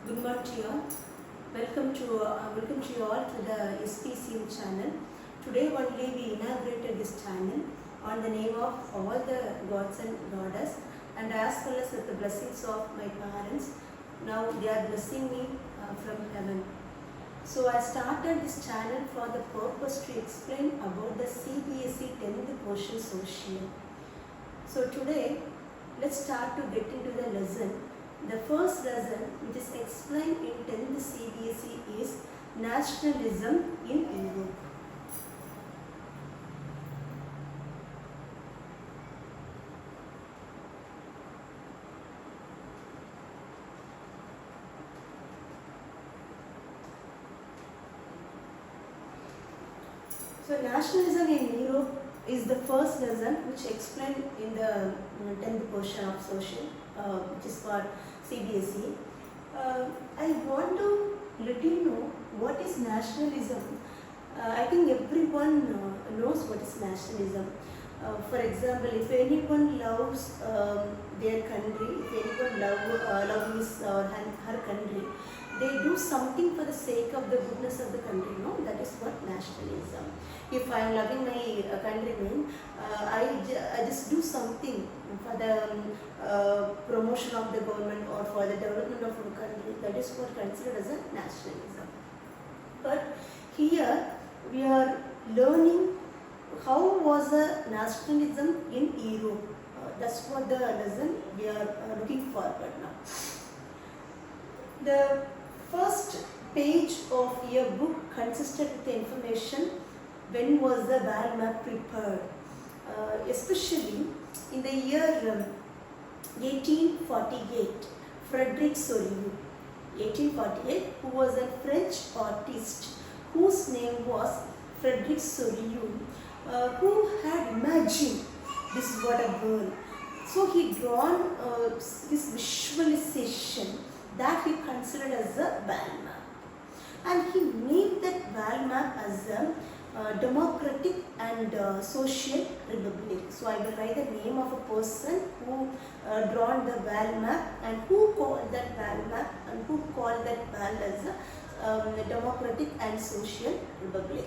Good morning to you all. Welcome to you all to the SPCU channel. Today only we inaugurated this channel on the name of all the gods and goddess, and as well as with the blessings of my parents. Now they are blessing me from heaven. So I started this channel for the purpose to explain about the CBSE 10th portion social. So today let's start to get into the lesson. The first lesson which is explained in 10th CBSE is Nationalism in Europe. So nationalism in Europe is the first lesson which explained in the 10th portion of social, which is for CBSE. I want to let you know what is nationalism. I think everyone knows what is nationalism. For example, if anyone loves their country, if anyone loves his or her country, they do something for the sake of the goodness of the country, no? That is what nationalism. If I am loving my countrymen, I just do something for the promotion of the government or for the development of the country. That is what considered as a nationalism. But here we are learning how was the nationalism in Europe. That's what the lesson we are looking forward now. The first page of your book consisted with the information when was the wall map prepared, especially in the year 1848. Frederick Sorillo, 1848, who was a French artist whose name was Frederick Sorillo, who had imagined this water girl. So he drawn his visualization that he considered as a wall map, and he made that wall map as a democratic and social republic. So I will write the name of a person who drawn the wall map and who called that wall map and who called that wall as a democratic and social republic.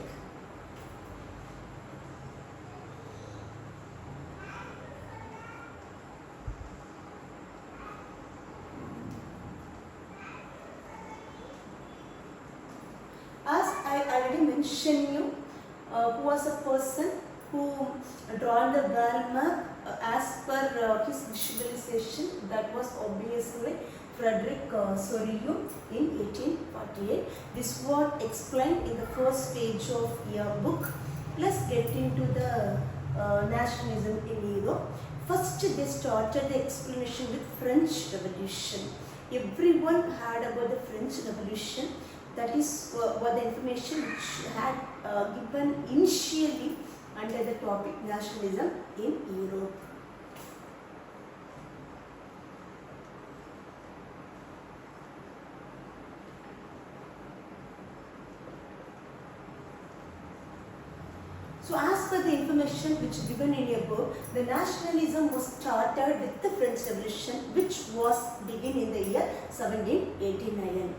As I already mentioned you, who was a person who drawn the wall map as per his visualization, that was obviously Frederick Sorillo in 1848. This was explained in the first page of your book. Let's get into the nationalism in Europe. First they started the explanation with French Revolution. Everyone heard about the French Revolution. That is what the information which had given initially under the topic nationalism in Europe. So as per the information which is given in your book, the nationalism was started with the French Revolution, which was begun in the year 1789.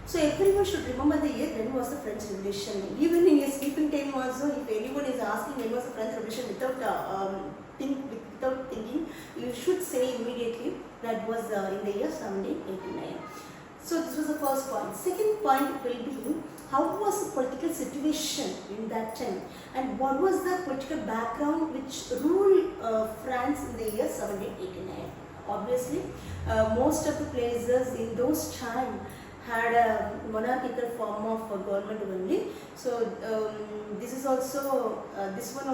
So everyone should remember the year when was the French Revolution. Even in your sleeping time also, if anyone is asking when was the French Revolution without thinking, you should say immediately that was in the year 1789. So this was the first point. Second point will be how was the political situation in that time and what was the political background which ruled France in the year 1789. Obviously, most of the places in those times had a monarchical form of government only. So this one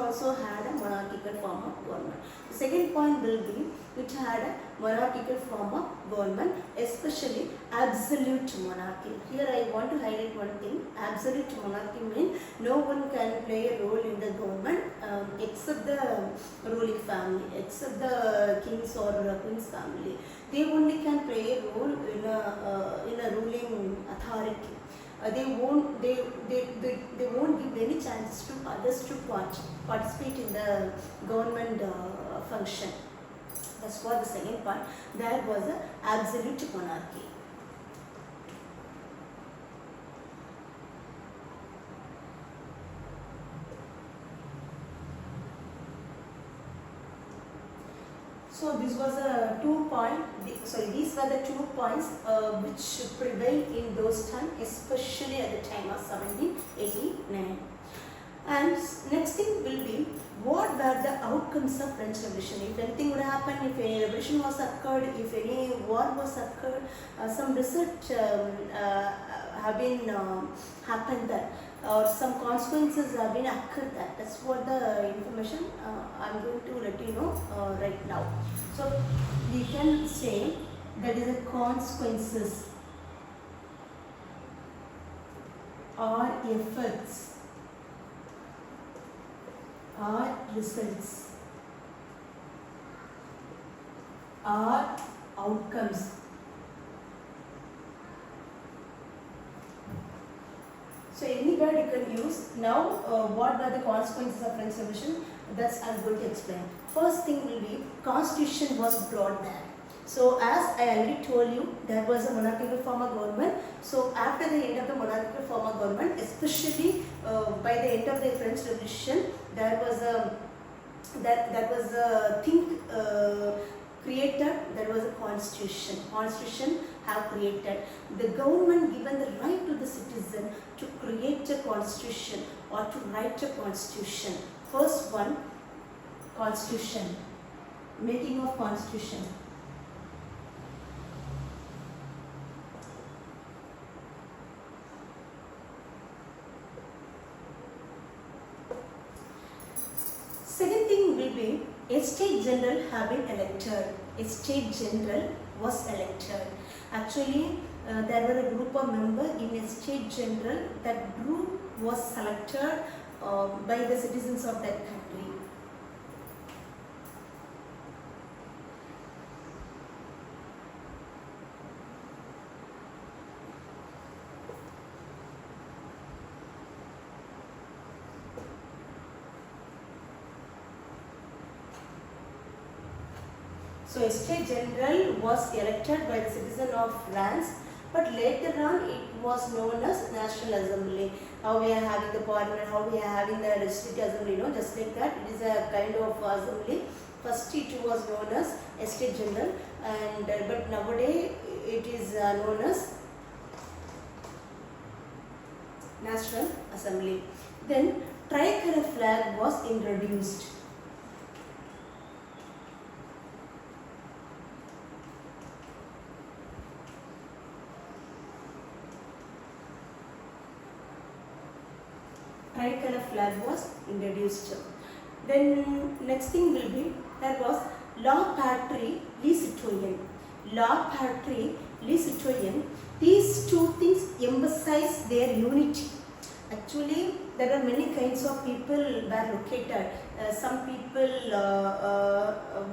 also had a monarchical form of government. The second point will be which had a monarchical form of government, especially absolute monarchy. Here I want to highlight one thing. Absolute monarchy means no one can play a role in the government except the ruling family, except the king's or queen's family. They only can play a role in a ruling authority. They won't give any chances to others to participate in the government function. That's what the second part. There was an absolute monarchy. So this was a these were the 2 points which prevailed in those times, especially at the time of 1789. And next thing will be, what were the outcomes of French Revolution? If anything would happen, if any revolution was occurred, if any war was occurred, some research have been happened there, or some consequences have been occurred there. That's what the information I'm going to let you know right now. So we can say that is the consequences or effects or results or outcomes so any word you can use. Now what are the consequences of French Revolution? That's I'm going to explain. First thing will be, constitution was brought there. So as I already told you, there was a monarchical form of government. So after the end of the monarchical form of government, especially by the end of the French Revolution, there was a thing created. There was a constitution. Constitution have created. The government given the right to the citizen to create a constitution or to write a constitution. First one, constitution, making of constitution. Second thing will be, a state general have been elected. A state general was elected. Actually, there were a group of members in a state general. That group was selected by the citizens of that country. So a state general was elected by the citizen of France, but later on it was known as National Assembly. How we are having the parliament, how we are having the legislative assembly, just like that. It is a kind of assembly. First it was known as a state general, and but nowadays it is known as National Assembly. Then tricolor flag was introduced. Tricolor flag was introduced. Then next thing will be, there was law, patrie, les citoyens. Law, patrie, les citoyens. These two things emphasize their unity. Actually, there are many kinds of people were located. Some people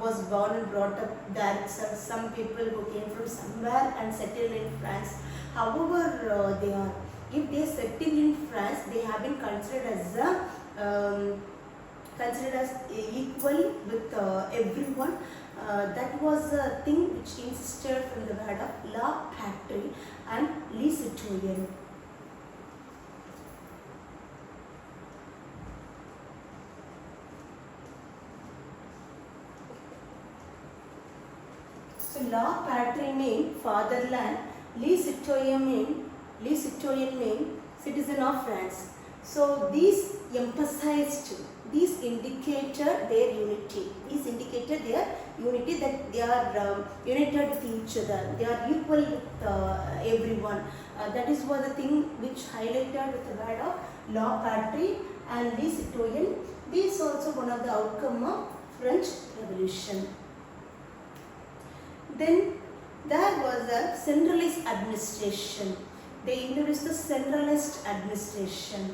was born and brought up there. Some people who came from somewhere and settled in France. However, they are. If they settle in France, they have been considered as equal with everyone. That was a thing which insisted from the word of law, patrie, and les citoyens. So law, patrie mean fatherland, les citoyens mean citizen of France. So these emphasized, these indicated their unity. These indicated their unity, that they are united with each other. They are equal with everyone. That is what the thing which highlighted with the word of law, patrie, and les citoyens. This is also one of the outcome of French Revolution. Then there was a centralized administration. They introduced the centralized administration.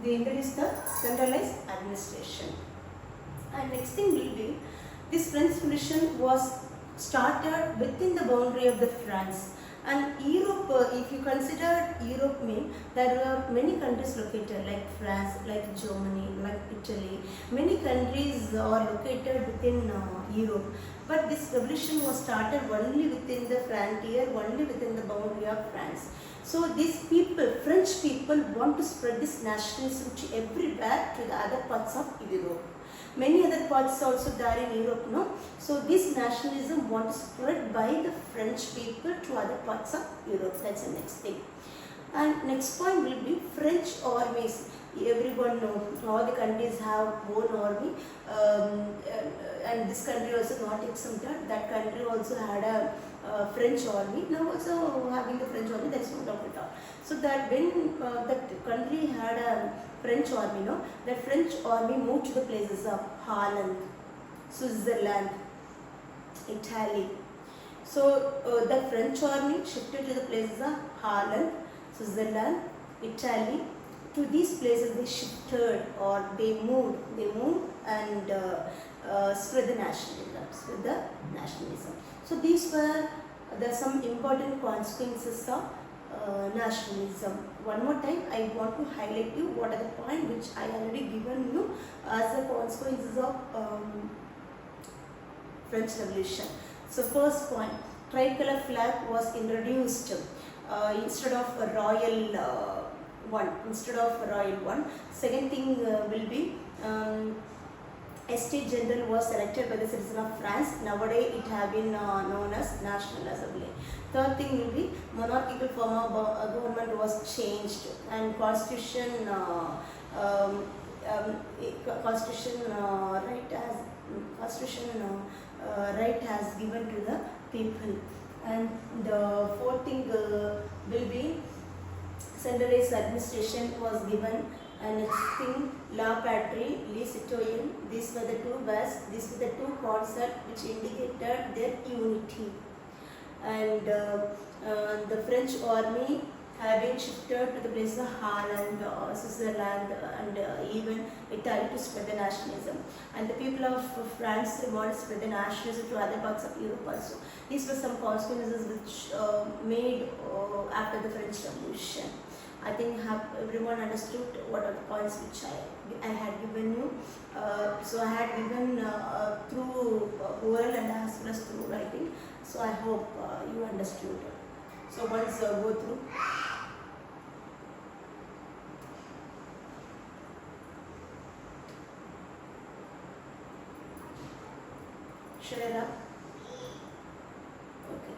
They introduced the centralized administration. And next thing will be, this French Revolution was started within the boundary of the France. And Europe, if you consider Europe mean, there were many countries located like France, like Germany, like Italy. Many countries are located within Europe. But this revolution was started only within the frontier, only within the boundary of France. So these people, French people, want to spread this nationalism to everywhere, to the other parts of Europe. Many other parts also there in Europe, no? So this nationalism want to spread by the French people to other parts of Europe. That's the next thing. And next point will be French armies. Everyone know all the countries have own army, and this country also not exempted. That country also had a French army. Now also having the French army, that's no doubt at all. So that when that country had a French army, no, the French army moved to the places of Holland, Switzerland, Italy. So the French army shifted to the places of Holland, Switzerland, Italy. To these places they shifted or they moved and spread the nationalism. So these were some important consequences of nationalism. One more time, I want to highlight you what are the points which I already given you as the consequences of French Revolution. So first point, tricolor flag was introduced instead of a royal one. Second thing will be Estate General was selected by the citizen of France. Nowadays it have been known as National Assembly. Third thing will be monarchical form of government was changed, and constitution right has given to the people. And the fourth thing will be centralized administration was given. And next thing, la patrie, les citoyens. These were the two concepts which indicated their unity. And the French army having shifted to the places of Holland, Switzerland, and even Italy to spread the nationalism. And the people of France wanted to spread the nationalism to other parts of Europe also. These were some consequences which made after the French Revolution. I think everyone understood what are the points which I had given you. So I had given through oral and as well as through writing. So I hope you understood. So once go through. Shut it up. Okay.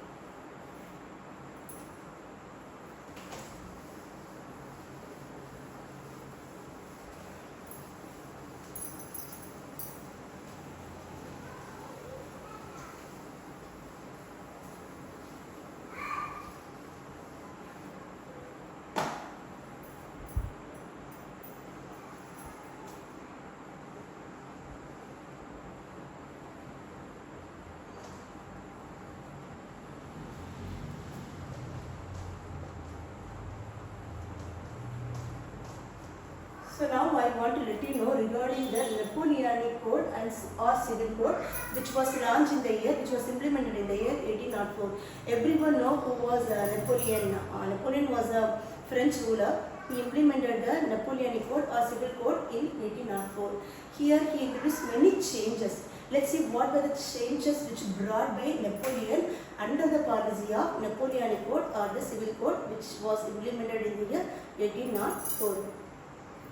So now I want to let you know regarding the Napoleonic Code and or Civil Code, which was launched in the year, which was implemented in the year 1804. Everyone know who was Napoleon. Napoleon was a French ruler. He implemented the Napoleonic Code or Civil Code in 1804. Here he introduced many changes. Let's see what were the changes which brought by Napoleon under the policy of Napoleonic Code or the Civil Code, which was implemented in the year 1804.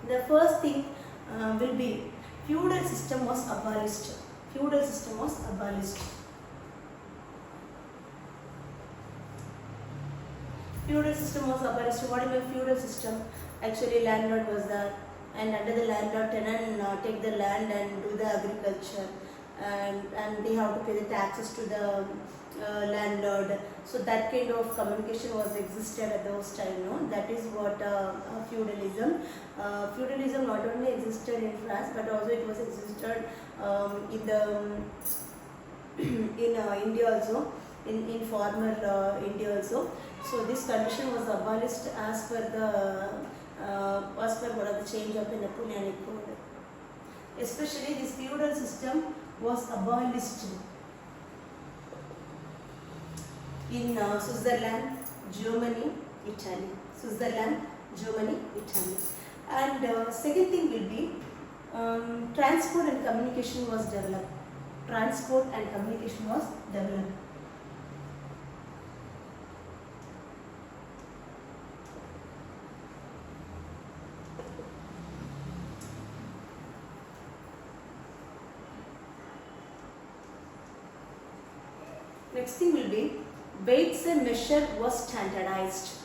The first thing will be feudal system was abolished. Feudal system was abolished. Feudal system was abolished. What is a feudal system? Actually, landlord was there, and under the landlord, tenant take the land and do the agriculture, and they have to pay the taxes to the landlord. So that kind of communication was existed at those time. No, that is what feudalism. Feudalism not only existed in France, but also it was existed in the in India also, in former India also. So this condition was abolished as per one of the change of the Napoleonic Code. Especially this feudal system was abolished in Switzerland, Germany, Italy. Switzerland, Germany, Italy. And second thing will be transport and communication was developed. Transport and communication was developed. Next thing will be weights and measure was standardized.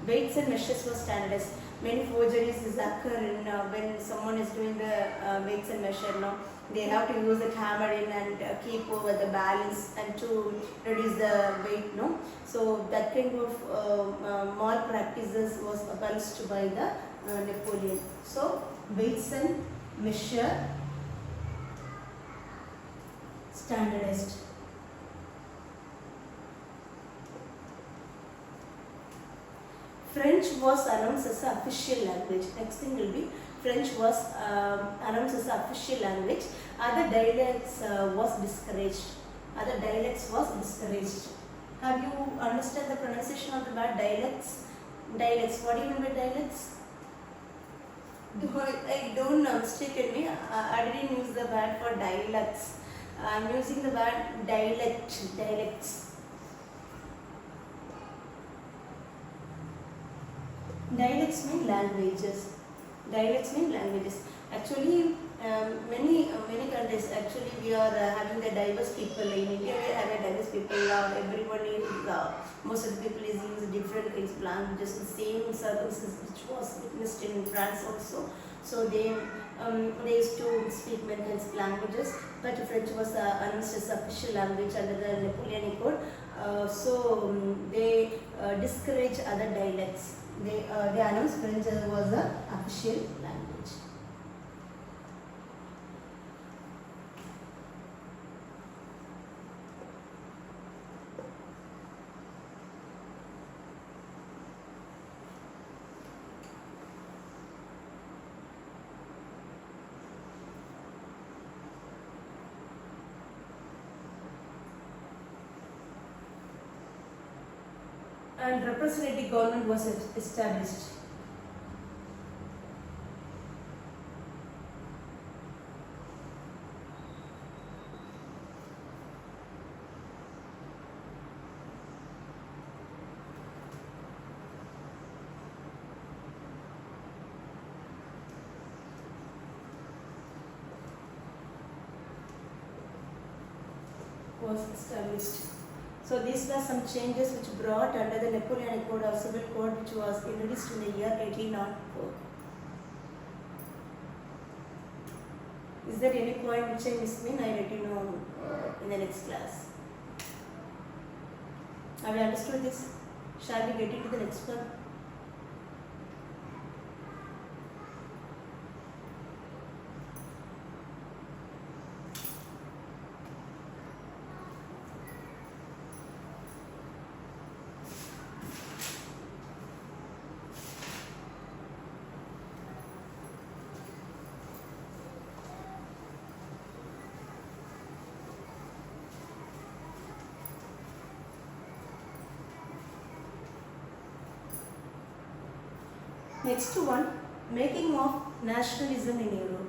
Weights and measures was standardized. Many forgeries occur in when someone is doing the weights and measure. No, they have to use the hammer in and keep over the balance and to reduce the weight. No, so that kind of malpractices was abolished by the Napoleon. So weights and measure standardized. French was announced as an official language. Next thing will be French was announced as an official language. Other dialects was discouraged. Other dialects was discouraged. Have you understand the pronunciation of the word dialects? Dialects. What do you mean by dialects? Don't mistake me. I didn't use the word for dialects. I am using the word dialect. Dialects. Dialects mean languages. Dialects mean languages. Actually, many countries. Actually, we are having the diverse people. In India, we are having diverse people. Everybody, most of the people is using different kinds of languages. The same circumstances which was witnessed in France also. So they used to speak many kinds of languages. But French was announced as official language under the Napoleonic Code. They discourage other dialects. They announced French was an official language. And representative government was established. So these were some changes which brought under the Napoleonic Code or Civil Code, which was introduced in the year 1804. Is there any point which I missed? I let you know in the next class. Have you understood this? Shall we get into the next one? Next one, making of nationalism in Europe.